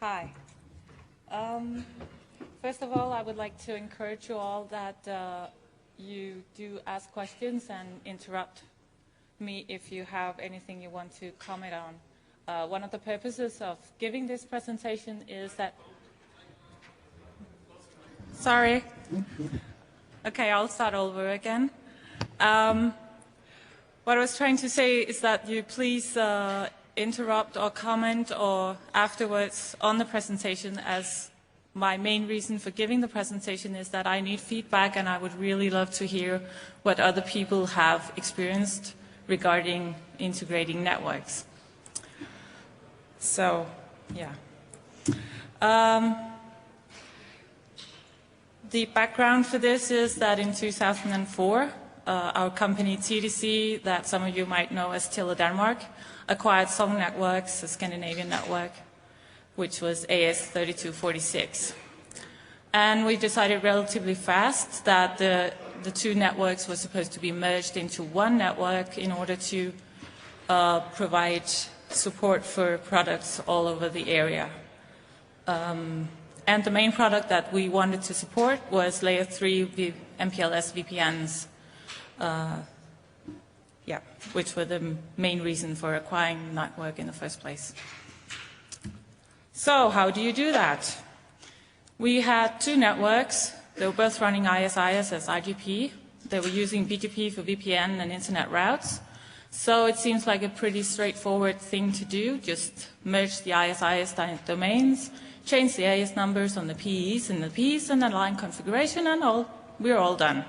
Hi. First of all, I would like to encourage you all that you do ask questions and interrupt me if you have anything you want to comment on. One of the purposes of giving this presentation is that... Sorry. Okay, I'll start over again. What I was trying to say is that you please interrupt or comment or afterwards on the presentation, as my main reason for giving the presentation is that I need feedback and I would really love to hear what other people have experienced regarding integrating networks. So, yeah. The background for this is that in 2004, our company TDC, that some of you might know as Tele Denmark, acquired Song Networks, a Scandinavian network, which was AS3246. And we decided relatively fast that the two networks were supposed to be merged into one network in order to provide support for products all over the area. And the main product that we wanted to support was Layer 3 MPLS VPNs, which were the main reason for acquiring the network in the first place. So how do you do that? We had two networks. They were both running ISIS as IGP. They were using BGP for VPN and internet routes. So it seems like a pretty straightforward thing to do. Just merge the ISIS domains, change the AS numbers on the PEs and the Ps, and align configuration, and we're all done.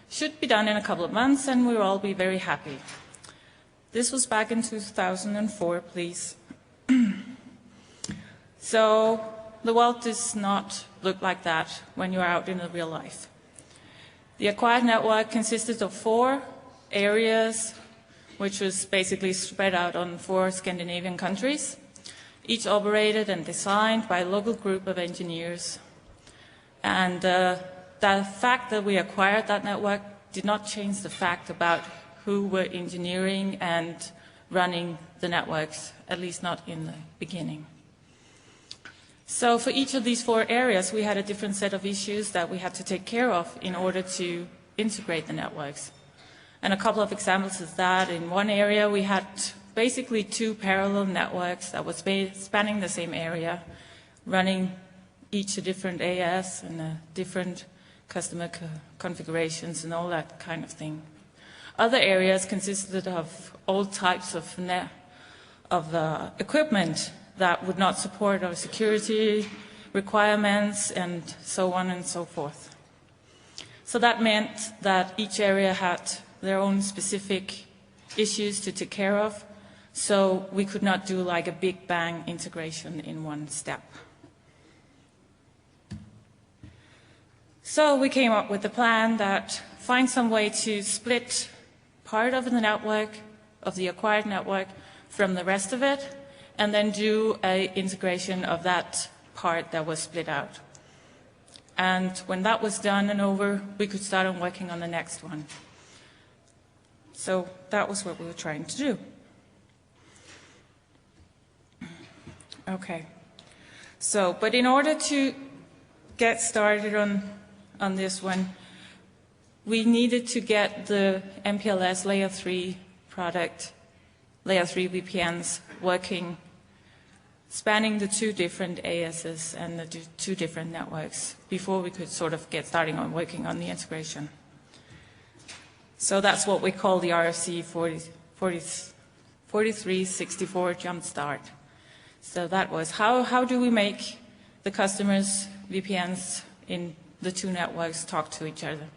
Should be done in a couple of months, and we'll all be very happy. This was back in 2004, please. So the world does not look like that when you're out in the real life. The acquired network consisted of 4 areas, which was basically spread out on 4 Scandinavian countries, each operated and designed by a local group of engineers. And the fact that we acquired that network did not change the fact about who were engineering and running the networks, at least not in the beginning. So for each of these 4 areas, we had a different set of issues that we had to take care of in order to integrate the networks. And a couple of examples is that in one area we had basically 2 parallel networks that were spanning the same area, running each a different AS and different customer configurations and all that kind of thing. Other areas consisted of old types of equipment that would not support our security requirements and so on and so forth. So that meant that each area had their own specific issues to take care of, so we could not do like a big bang integration in one step. So we came up with a plan that find some way to split part of the network, of the acquired network, from the rest of it, and then do an integration of that part that was split out. And when that was done and over, we could start on working on the next one. So that was what we were trying to do. Okay. So, but in order to get started on this one, we needed to get the MPLS Layer 3 product, Layer 3 VPNs, working, spanning the 2 different ASs and the 2 different networks before we could sort of get starting on working on the integration. So that's what we call the RFC 4364 Jumpstart. So that was how do we make the customers' VPNs in the 2 networks talk to each other.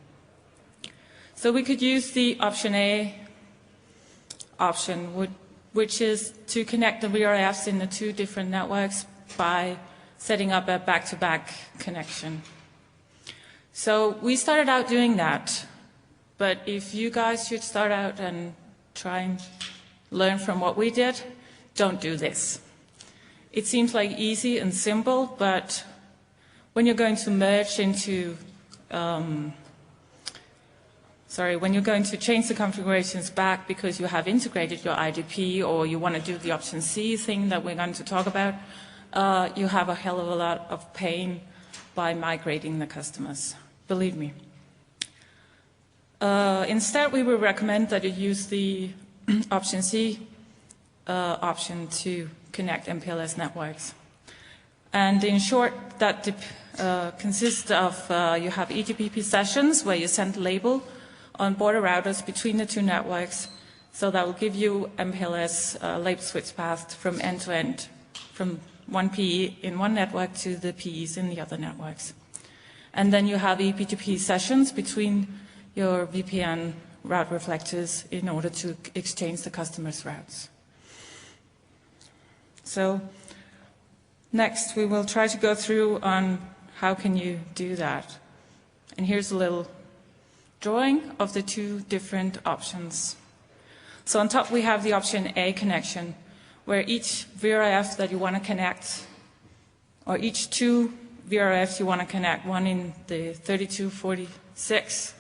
So we could use the option A option, which is to connect the VRFs in the 2 different networks by setting up a back-to-back connection. So we started out doing that, but if you guys should start out and try and learn from what we did, don't do this. It seems like easy and simple, but when you're going to merge into, when you're going to change the configurations back because you have integrated your IDP or you want to do the option C thing that we're going to talk about, you have a hell of a lot of pain by migrating the customers, believe me. Instead, we would recommend that you use the option C option to connect MPLS networks. And in short, that consists of you have EGPP sessions where you send a label on border routers between the two networks. So that will give you MPLS label switch path from end to end, from one PE in one network to the PEs in the other networks. And then you have eBGP sessions between your VPN route reflectors in order to exchange the customer's routes. So next we will try to go through on how can you do that. And here's a little drawing of the two different options. So on top we have the option A connection, where each VRF that you want to connect, or each two VRFs you want to connect, one in the 3246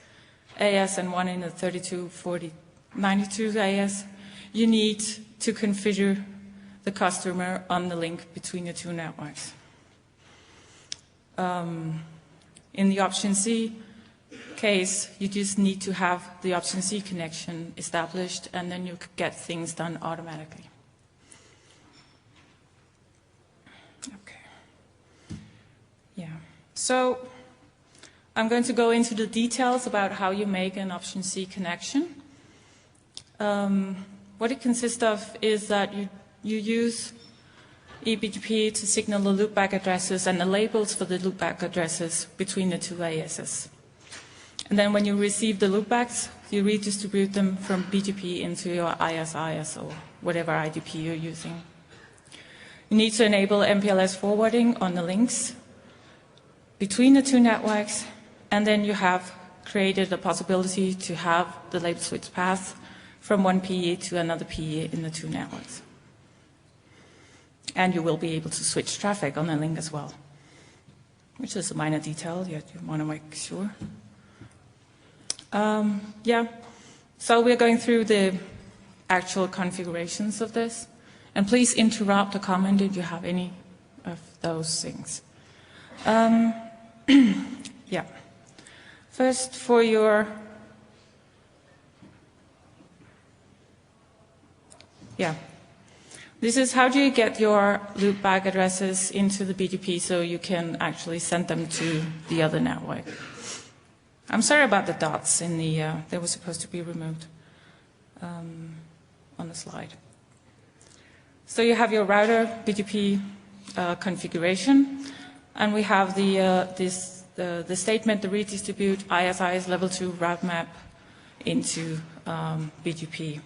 AS and one in the 3292 AS, you need to configure the customer on the link between the two networks. In the option C case, you just need to have the option C connection established, and then you could get things done automatically. Okay. Yeah. So I'm going to go into the details about how you make an option C connection. What it consists of is that you use eBGP to signal the loopback addresses and the labels for the loopback addresses between the two ASs. And then when you receive the loopbacks, you redistribute them from BGP into your ISIS or whatever IDP you're using. You need to enable MPLS forwarding on the links between the two networks, and then you have created a possibility to have the label switch path from one PE to another PE in the two networks. And you will be able to switch traffic on the link as well, which is a minor detail, yet you want to make sure. Yeah, so we're going through the actual configurations of this. And please interrupt or comment if you have any of those things. Yeah. First, for your... Yeah. This is how do you get your loopback addresses into the BGP so you can actually send them to the other network. I'm sorry about the dots in the, they were supposed to be removed on the slide. So you have your router BGP configuration, and we have the statement to redistribute ISI's level 2 route map into BGP.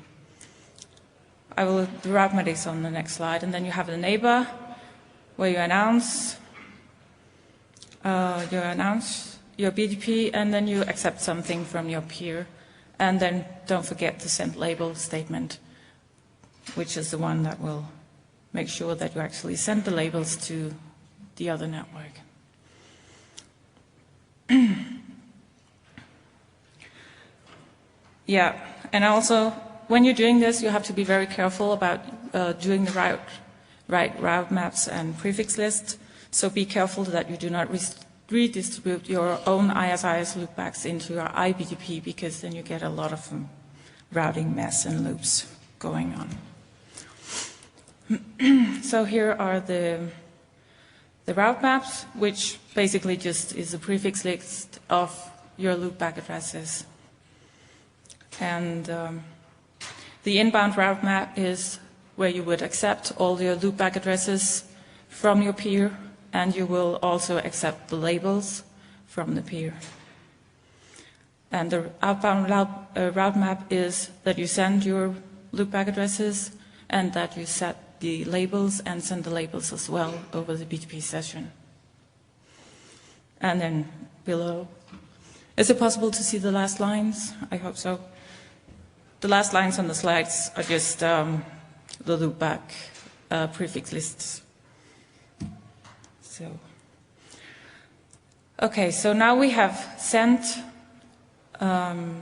The route map is on the next slide, and then you have the neighbor where you announce your BGP, and then you accept something from your peer, and then don't forget the send label statement, which is the one that will make sure that you actually send the labels to the other network. Yeah, and also when you're doing this, you have to be very careful about doing the right route maps and prefix lists. So be careful that you do not redistribute your own ISIS loopbacks into your iBGP, because then you get a lot of routing mess and loops going on. So here are the route maps, which basically just is a prefix list of your loopback addresses. And the inbound route map is where you would accept all your loopback addresses from your peer, and you will also accept the labels from the peer. And the outbound route map is that you send your loopback addresses and that you set the labels and send the labels as well over the BGP session. And then below, is it possible to see the last lines? I hope so. The last lines on the slides are just the loopback prefix lists. So, okay, so now we have sent the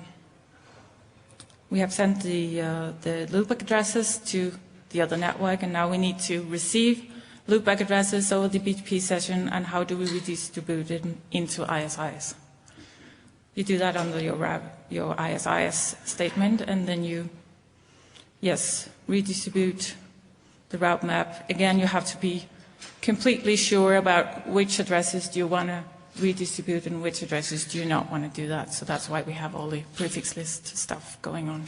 loopback addresses to the other network, and now we need to receive loopback addresses over the BGP session, and how do we redistribute it into ISIS. You do that under your ISIS statement, and then you, redistribute the route map. Again, you have to be completely sure about which addresses do you want to redistribute and which addresses do you not want to do that. So that's why we have all the prefix list stuff going on.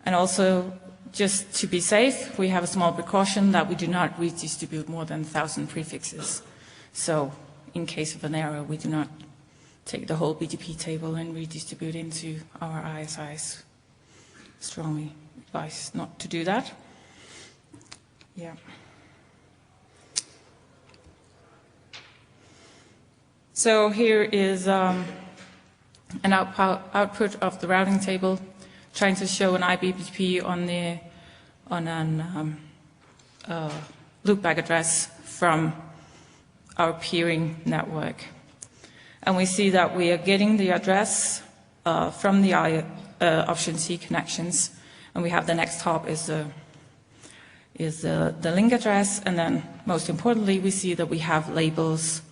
And also, just to be safe, we have a small precaution that we do not redistribute more than 1,000 prefixes. So in case of an error, we do not take the whole BGP table and redistribute into our ISIs. Strongly advise not to do that. Yeah. So here is an output of the routing table, trying to show an IBGP on an loopback address from our peering network. And we see that we are getting the address from the option C connections, and we have the next hop is the link address, and then most importantly we see that we have labels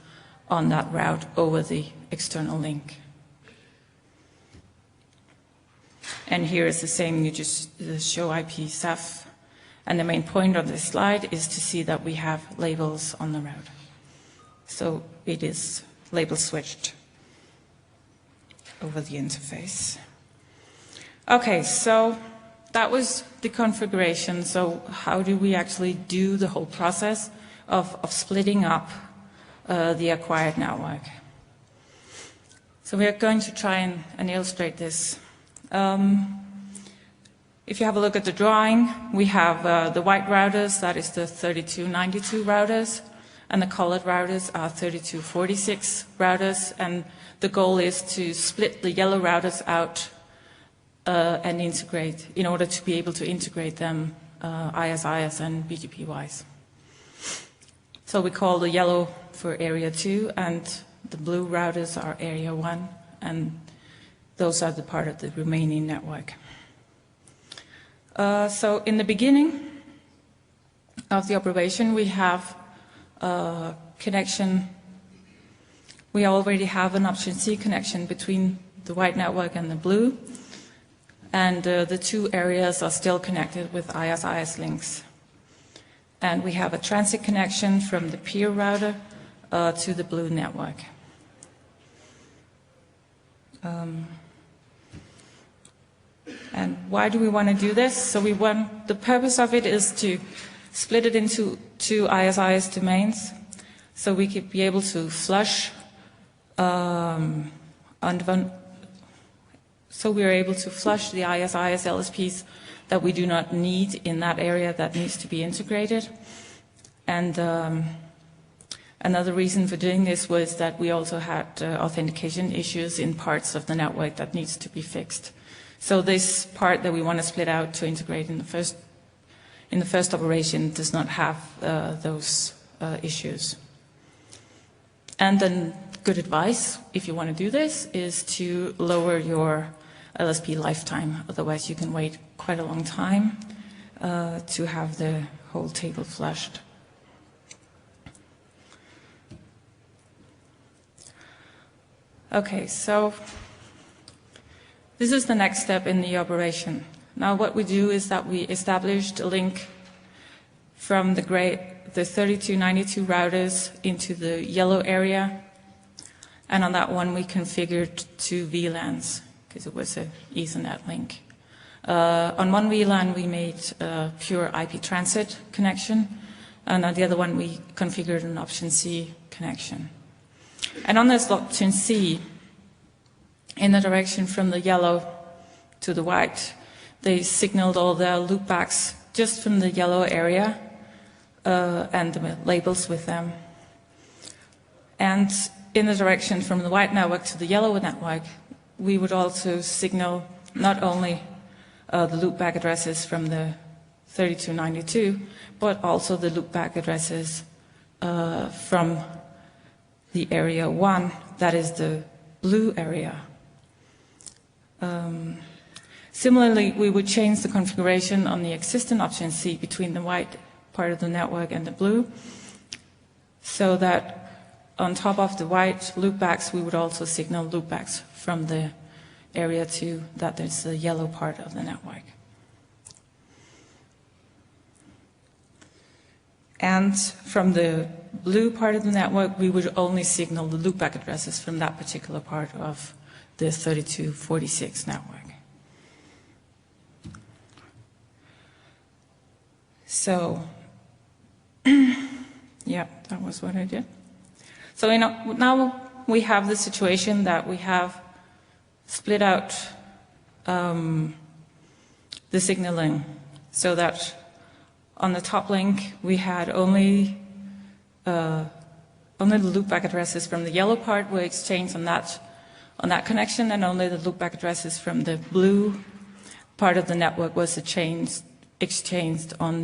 on that route over the external link. And here is the same, you just show IPsef, and the main point of this slide is to see that we have labels on the route. So it is label switched over the interface. Okay, so that was the configuration. So how do we actually do the whole process of splitting up the acquired network? So we are going to try and illustrate this. If you have a look at the drawing, we have the white routers, that is the 3292 routers, and the colored routers are 3246 routers, and the goal is to split the yellow routers out and integrate, in order to be able to integrate them ISIS and BGP-wise. So we call the yellow for area 2, and the blue routers are area 1, and those are the part of the remaining network. So in the beginning of the operation, we have a connection. We already have an option C connection between the white network and the blue, and the two areas are still connected with ISIS links. And we have a transit connection from the peer router to the blue network. And why do we want to do this? So the purpose of it is to split it into two ISIS domains, so we could be able to flush so we are able to flush the ISIS LSPs that we do not need in that area that needs to be integrated. And another reason for doing this was that we also had authentication issues in parts of the network that needs to be fixed. So this part that we want to split out to integrate in the first operation does not have those issues. And then good advice, if you want to do this, is to lower your LSP lifetime. Otherwise you can wait quite a long time to have the whole table flushed. Okay, so this is the next step in the operation. Now what we do is that we established a link from the 3292 routers into the yellow area, and on that one we configured two VLANs because it was an Ethernet link. On one VLAN we made a pure IP transit connection, and on the other one we configured an option C connection. And on this option C, in the direction from the yellow to the white, they signaled all the loopbacks just from the yellow area and the labels with them. And in the direction from the white network to the yellow network, we would also signal not only the loopback addresses from the 3292, but also the loopback addresses from the area 1, that is the blue area. Similarly, we would change the configuration on the existing option C between the white part of the network and the blue, so that on top of the white loopbacks, we would also signal loopbacks from the area 2, that is the yellow part of the network. And from the blue part of the network, we would only signal the loopback addresses from that particular part of the 3246 network. So, yeah, that was what I did. So now we have the situation that we have split out the signaling, so that on the top link we had only the loopback addresses from the yellow part were exchanged on that connection, and only the loopback addresses from the blue part of the network was exchanged on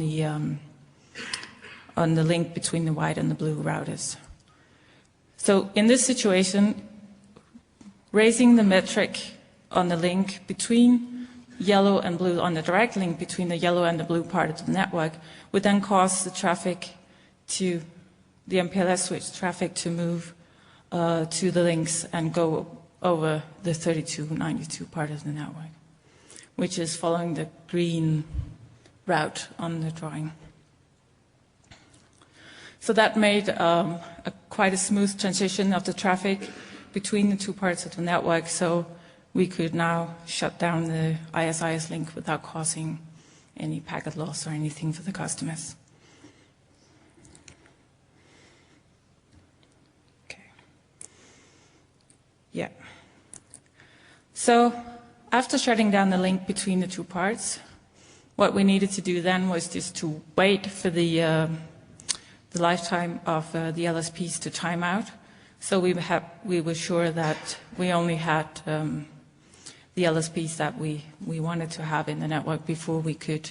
the link between the white and the blue routers. So in this situation, raising the metric on the link between yellow and blue, on the direct link between the yellow and the blue part of the network, would then cause the traffic to, the MPLS switch traffic to move to the links and go over the 3292 part of the network, which is following the green route on the drawing. So that made quite a smooth transition of the traffic between the two parts of the network, so we could now shut down the ISIS link without causing any packet loss or anything for the customers. Okay. Yeah. So after shutting down the link between the two parts, what we needed to do then was just to wait for the lifetime of the LSPs to time out. So we were sure that we only had the LSPs that we wanted to have in the network before we could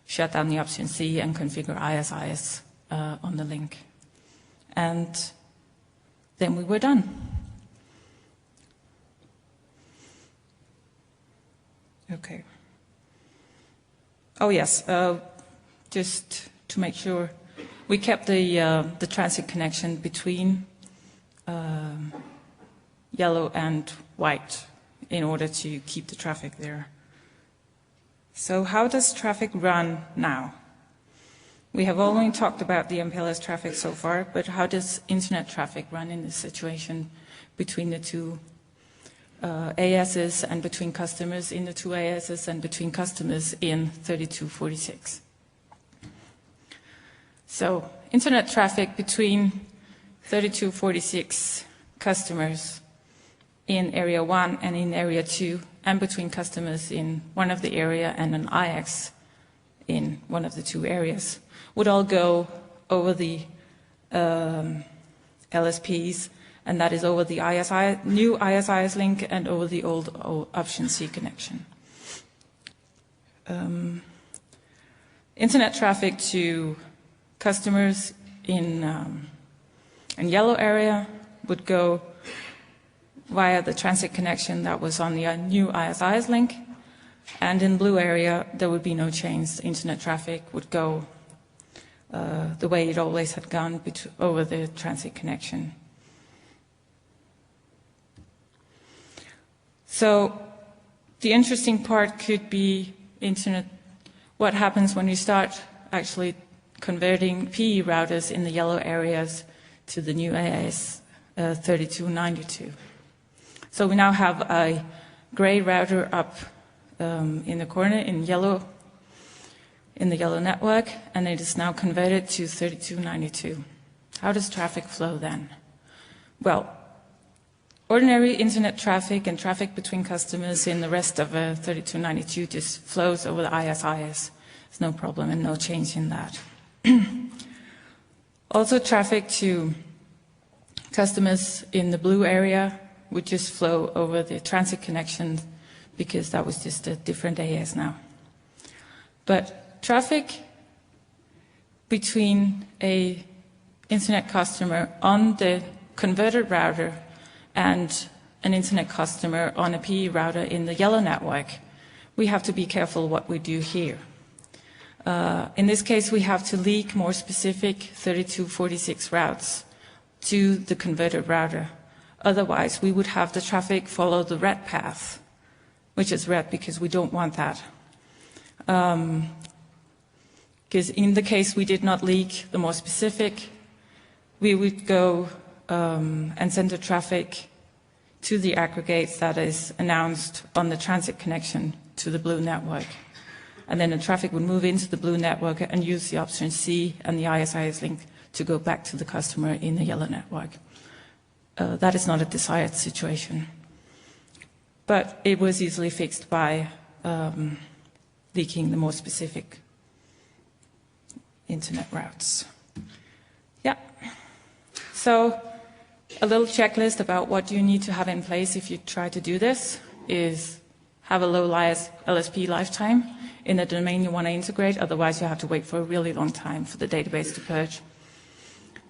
shut down the option C and configure ISIS on the link. And then we were done. Okay. Oh yes, just to make sure, we kept the transit connection between yellow and white in order to keep the traffic there. So how does traffic run now? We have only talked about the MPLS traffic so far, but how does internet traffic run in this situation between the two ASs and between customers in the two ASs and between customers in 3246? So internet traffic between 3246 customers in area 1 and in area 2, and between customers in one of the area and an IX in one of the two areas, would all go over the LSPs, and that is over the new ISIS link and over the old option C connection. Internet traffic to customers in yellow area would go via the transit connection that was on the new ISIS link, and in blue area there would be no change. Internet traffic would go the way it always had gone over the transit connection. So the interesting part could be what happens when you start actually converting PE routers in the yellow areas to the new AS 3292. So we now have a gray router up in the corner in the yellow network, and it is now converted to 3292. How does traffic flow then? Well, ordinary internet traffic and traffic between customers in the rest of 3292 just flows over the ISIS. There's no problem and no change in that. Also, traffic to customers in the blue area would just flow over the transit connection, because that was just a different AS now. But traffic between an internet customer on the converted router and an internet customer on a PE router in the yellow network, we have to be careful what we do here. In this case, we have to leak more specific 3246 routes to the converted router. Otherwise, we would have the traffic follow the red path, which is red because we don't want that. Because in the case we did not leak the more specific, we would go and send the traffic to the aggregates that is announced on the transit connection to the blue network. And then the traffic would move into the blue network and use the option C and the ISIS link to go back to the customer in the yellow network. That is not a desired situation. But it was easily fixed by leaking the more specific internet routes. Yeah. So a little checklist about what you need to have in place if you try to do this is have a low LSP lifetime in the domain you want to integrate. Otherwise, you have to wait for a really long time for the database to purge.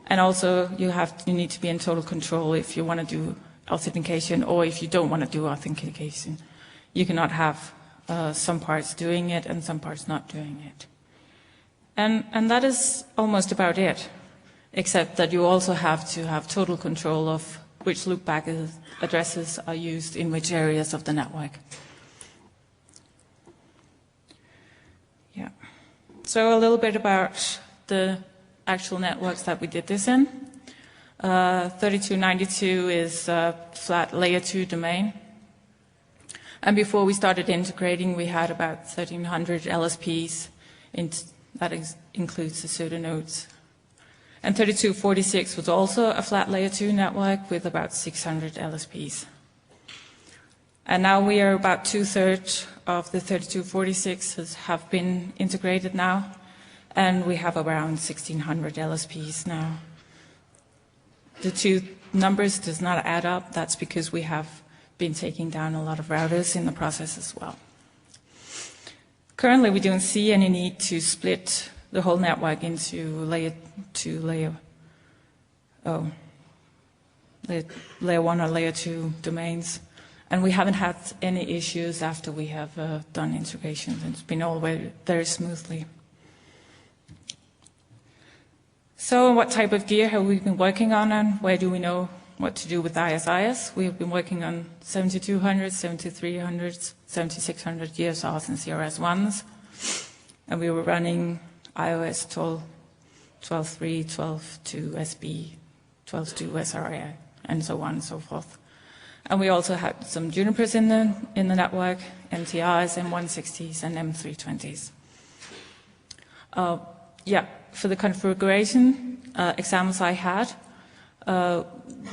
And also, you need to be in total control if you want to do authentication or if you don't want to do authentication. You cannot have some parts doing it and some parts not doing it. And that is almost about it, except that you also have to have total control of which loopback addresses are used in which areas of the network. Yeah. So a little bit about the actual networks that we did this in. 3292 is a flat layer 2 domain. And before we started integrating, we had about 1,300 LSPs. That includes the pseudonodes. And 3246 was also a flat layer 2 network with about 600 LSPs. And now we are about 2/3 of the 3246 have been integrated now. And we have around 1,600 LSPs now. The two numbers does not add up. That's because we have been taking down a lot of routers in the process as well. Currently, we don't see any need to split the whole network into layer 1 or layer 2 domains. And we haven't had any issues after we have done integrations. It's been all very smoothly. So what type of gear have we been working on, and where do we know what to do with ISIS? We've been working on 7200, 7300, 7600 GSRs and CRS1s, and we were running iOS 12.3, 12.2 SB, 12.2 SRI, and so on and so forth. And we also had some Junipers in the network, MTRs, M160s, and M320s. For the configuration examples I had,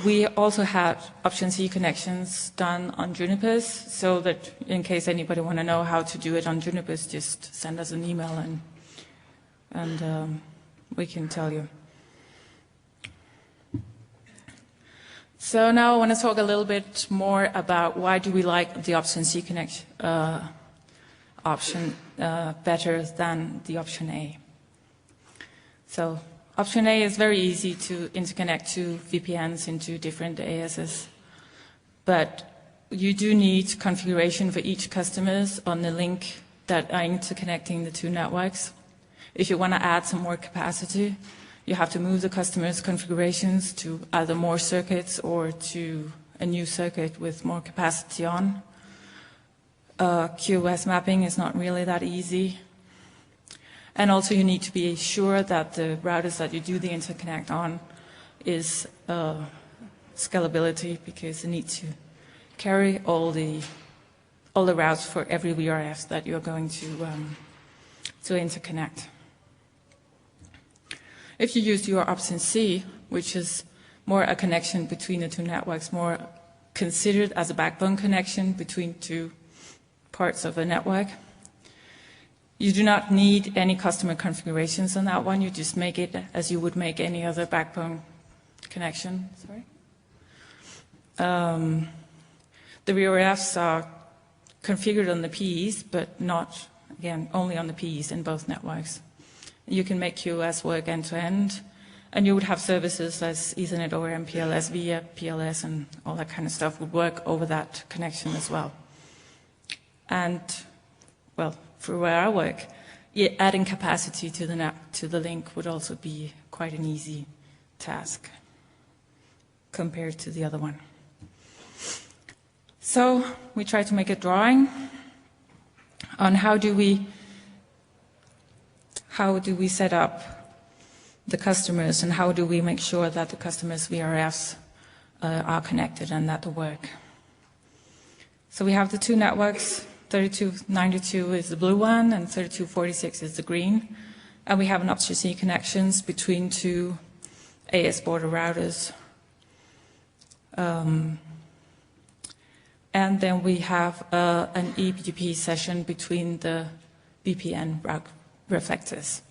we also had option C connections done on Junipers, so that in case anybody want to know how to do it on Junipers, just send us an email and we can tell you. So now I want to talk a little bit more about why do we like the option C connection option better than the option A. So option A is very easy to interconnect two VPNs into different ASs, but you do need configuration for each customers on the link that are interconnecting the two networks. If you want to add some more capacity, you have to move the customer's configurations to either more circuits or to a new circuit with more capacity on. QoS mapping is not really that easy. And also you need to be sure that the routers that you do the interconnect on is scalability, because you need to carry all the routes for every VRF that you're going to interconnect. If you use your option C, which is more a connection between the two networks, more considered as a backbone connection between two parts of a network, you do not need any customer configurations on that one. You just make it as you would make any other backbone connection. Sorry. The VRFs are configured on the PEs, but not, again, only on the PEs in both networks. You can make QoS work end-to-end, and you would have services as Ethernet or MPLS, via PLS, and all that kind of stuff would work over that connection as well. And, well, for where I work, adding capacity to the link would also be quite an easy task compared to the other one. So we try to make a drawing on how do we set up the customers and how do we make sure that the customers' VRFs are connected and that they work. So we have the two networks. 3292 is the blue one and 3246 is the green. And we have an OptGC connections between two AS border routers. And then we have an eBGP session between the VPN route reflectors.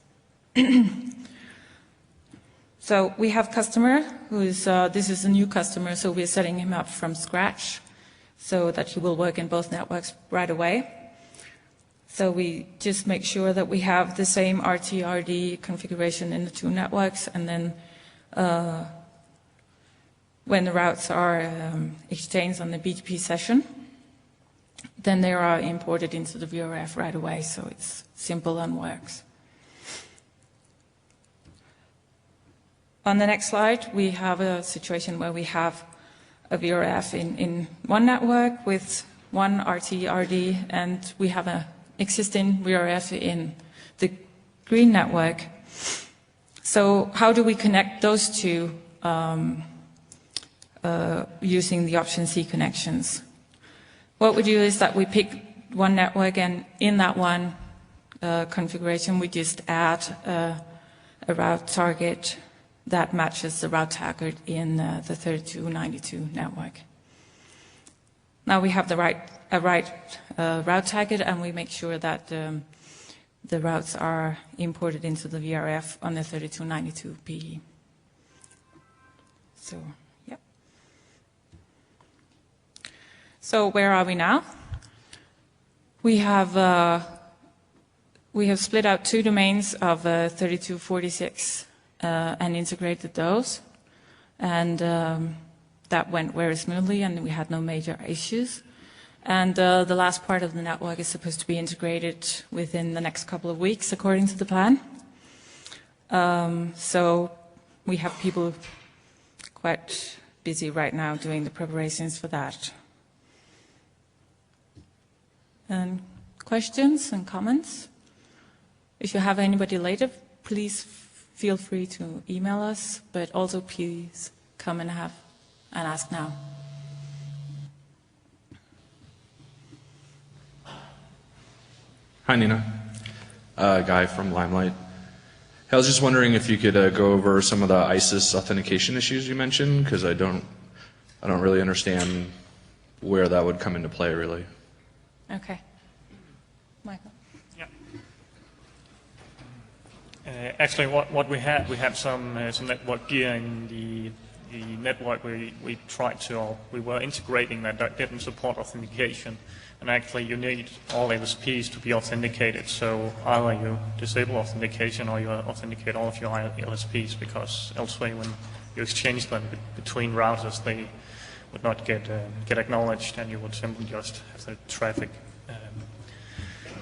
So we have customer who's, this is a new customer, so we're setting him up from scratch so that he will work in both networks right away. So we just make sure that we have the same RT-RD configuration in the two networks, and then when the routes are exchanged on the BGP session, then they are imported into the VRF right away, so it's simple and works. On the next slide, we have a situation where we have a VRF in one network with one RT-RD, and we have an existing VRF in the green network. So how do we connect those two using the option C connections? What we do is that we pick one network, and in that one configuration, we just add a route target that matches the route target in the 3292 network. Now we have the right route target, and we make sure that the routes are imported into the VRF on the 3292 PE. So, yeah. So where are we now? We have split out two domains of 3246 and integrated those, and that went very smoothly, and we had no major issues. And the last part of the network is supposed to be integrated within the next couple of weeks, according to the plan. So we have people quite busy right now doing the preparations for that. And questions and comments? If you have anybody later, please feel free to email us, but also please come and ask now. Hi, Nina. Guy from Limelight. I was just wondering if you could go over some of the ISIS authentication issues you mentioned, because I don't really understand where that would come into play, really. Okay. Michael. Yeah. Actually, what we had some network gear in the network we tried to, or we were integrating that didn't support authentication. And actually, you need all LSPs to be authenticated. So either you disable authentication or you authenticate all of your LSPs, because elsewhere, when you exchange them between routers, they would not get acknowledged, and you would simply just have the traffic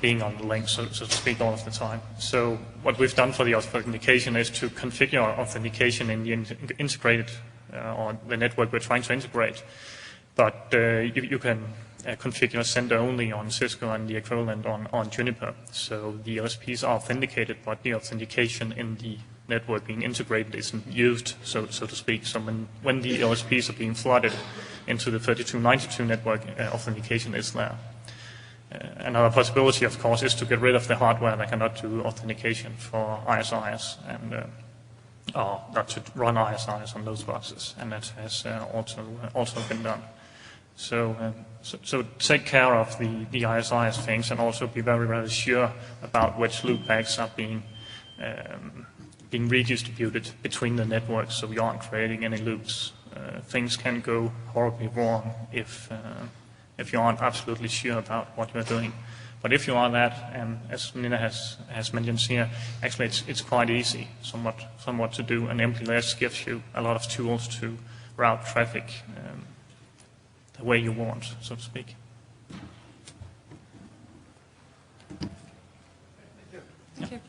being on the link, so to speak, all of the time. So what we've done for the authentication is to configure authentication in the integrated or the network we're trying to integrate. But you can configure sender only on Cisco and the equivalent on Juniper. So the LSPs are authenticated, but the authentication in the network being integrated isn't used, so to speak. So when the LSPs are being flooded into the 3292 network, authentication is there. Another possibility, of course, is to get rid of the hardware that cannot do authentication for ISIS, and or not to run ISIS on those boxes, and that has also been done. So take care of the ISIS things, and also be very, very sure about which loopbacks are being redistributed between the networks, so you aren't creating any loops. Things can go horribly wrong if you aren't absolutely sure about what you're doing. But if you are that, and as Nina has mentioned here, actually it's quite easy, somewhat to do, and MPLS gives you a lot of tools to route traffic the way you want, so to speak. Thank you.